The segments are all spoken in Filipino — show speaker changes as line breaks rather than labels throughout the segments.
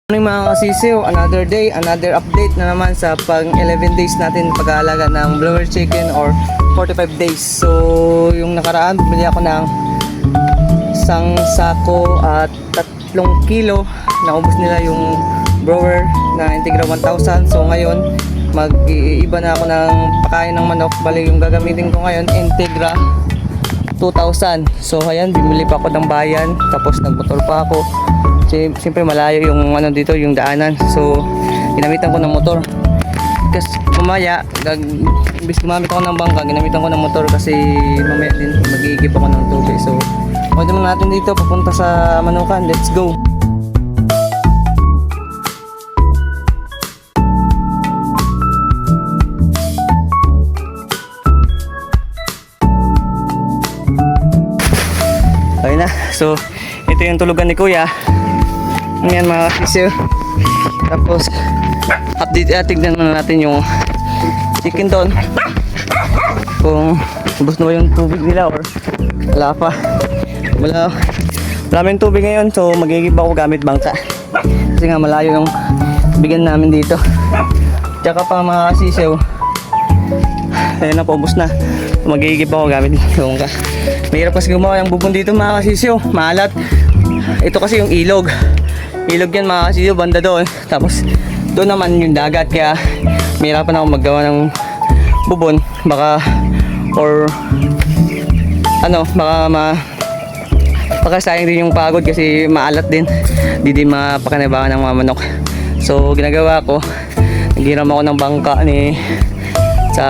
Morning mga kasisiw, another day, another update na naman sa pang 11 days natin pag-aalaga ng blower chicken or 45 days. So yung nakaraan, bumili ako ng isang sako at 3 kilo. Naubos nila yung blower na Integra 1000. So ngayon, mag-iiba na ako ng pakain ng manok. Bali yung gagamitin ko ngayon, Integra 2000. So ayan, bumili pa ako ng bayan, tapos nagmotor pa ako. Siyempre malayo yung ano dito, yung daanan. So ginamitan ko ng motor. Kasi mamaya, imbis gumamit ako ng bangka, ginamitan ko ng motor kasi mamaya din mag-iigip ako ng tubig. So pwede naman natin dito papunta sa Manukan. Let's go! Ayun na. So ito yung tulugan ni Kuya. Ngayon mga kasisiw. Tapos tignan muna natin yung chicken doon, kung ubos na ba yung tubig nila or wala pa. Wala yung tubig ngayon, so magigib ako gamit bangka kasi nga malayo yung bigyan namin dito. Tsaka pa mga kasisiw, ayun na, paubos na. Magigib ako gamit bangka. Mahirap kasi gumawa yung bubon dito mga kasisiw, maalat. Ito kasi yung ilog yan mga kasisiw, banda doon. Tapos doon naman yung dagat, kaya mahirapan ako maggawa ng bubon. Baka or ano, baka sayang din yung pagod kasi maalat din. Di din mapakinabangan ng mga manok. So ginagawa ko, naghiram ako ng bangka sa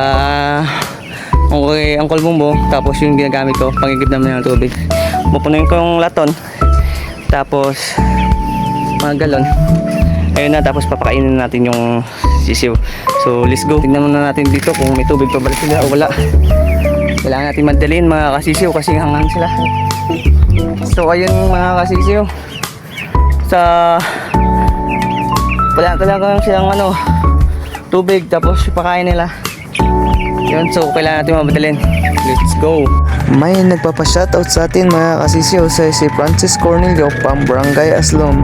Uncle Bumbo. Tapos yung ginagamit ko, pangigib naman ng tubig. Pupunuin ko yung laton, tapos mga galon. Ayun na, tapos papakainin natin yung sisiw. So let's go. Tignan muna natin dito kung may tubig pa ba sila o wala. Kailangan natin madalhin mga kasisiw kasi hangang sila. So ayun mga kasisiw, wala talaga silang tubig, tapos pakain nila. Yun, so kailangan natin madalhin. Let's go.
May nagpapa-shoutout sa atin mga kasisiyo sa si Francis Cornelio from Barangay Aslom.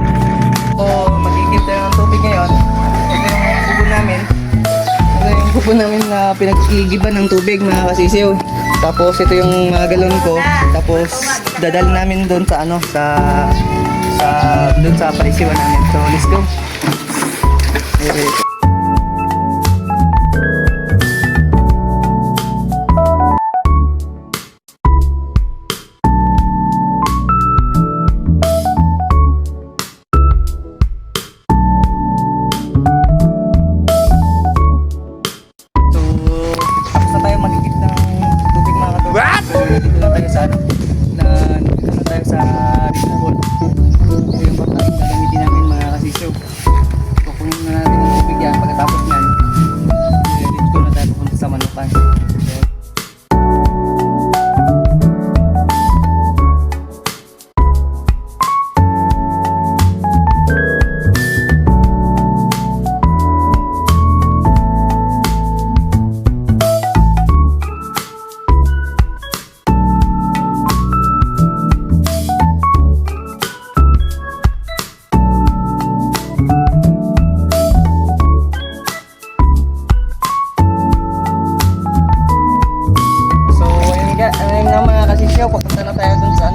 So magigib tayo ng tubig ngayon. Ito yung bubon namin na pinag-igiban ng tubig mga kasisiw. Tapos ito yung mga galon ko. Tapos dadal namin doon sa doon sa palisiwan namin. So let's go. Dito na tayo sa Rizabol. Ito yung pagkain na gamitin namin mga kasisiw. Kukunin na natin ang tubig yan. Pagkatapos yan, dito na tayo pupunta sa Manukan. Papunta na tayo dun sa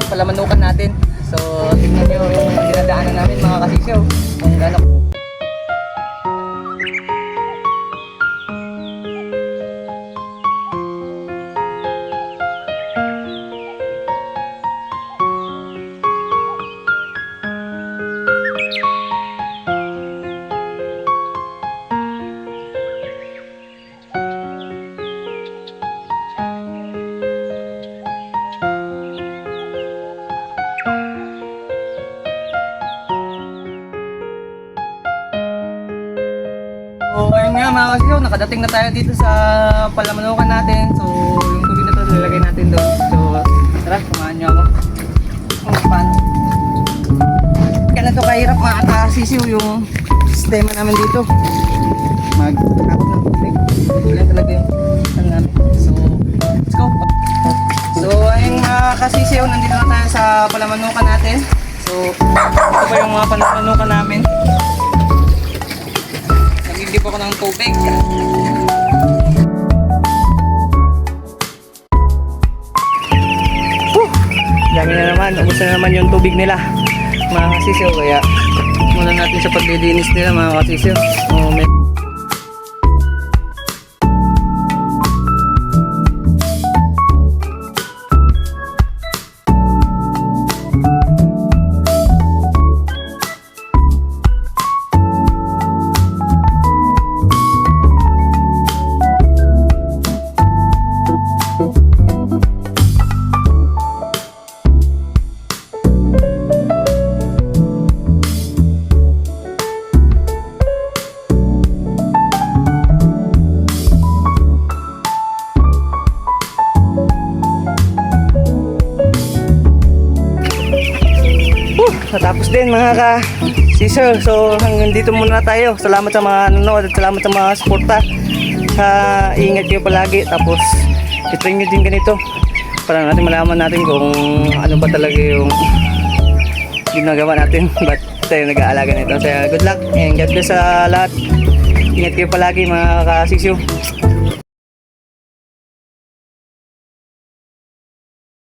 palamanukan natin. So tingnan nyo yung dinadaanan namin mga kasisyaw, kung gano'n. So ayun nga mga kasisiw, nakadating na tayo dito sa palamanukan natin. So yung tubig na ito lalagay natin doon. So tara, samahan nyo ako. Paano? Kaya na ito kahirap mga kasisiw yung sistema namin dito. Magkakapot ng tubig. Wala talaga yung namin. So let's go. So ayun mga kasisiw, nandito na tayo sa palamanukan natin. So, ito pa yung mga pananukan namin. Nagigib ako ng tubig. Dami na naman, ubos na naman yung tubig nila mga kasisyo, kaya muna natin sa paglilinis nila mga kasisyo. Natapos din mga ka-sister. So hanggang dito muna tayo. Salamat sa mga nanonood at salamat sa mga suporta. Ingat kayo palagi. Tapos itry nyo din ganito para natin malaman natin kung ano ba talaga yung ginagawa natin. Ba't tayo nag-aalaga nito. So good luck and God bless sa lahat. Ingat kayo palagi mga ka-sister.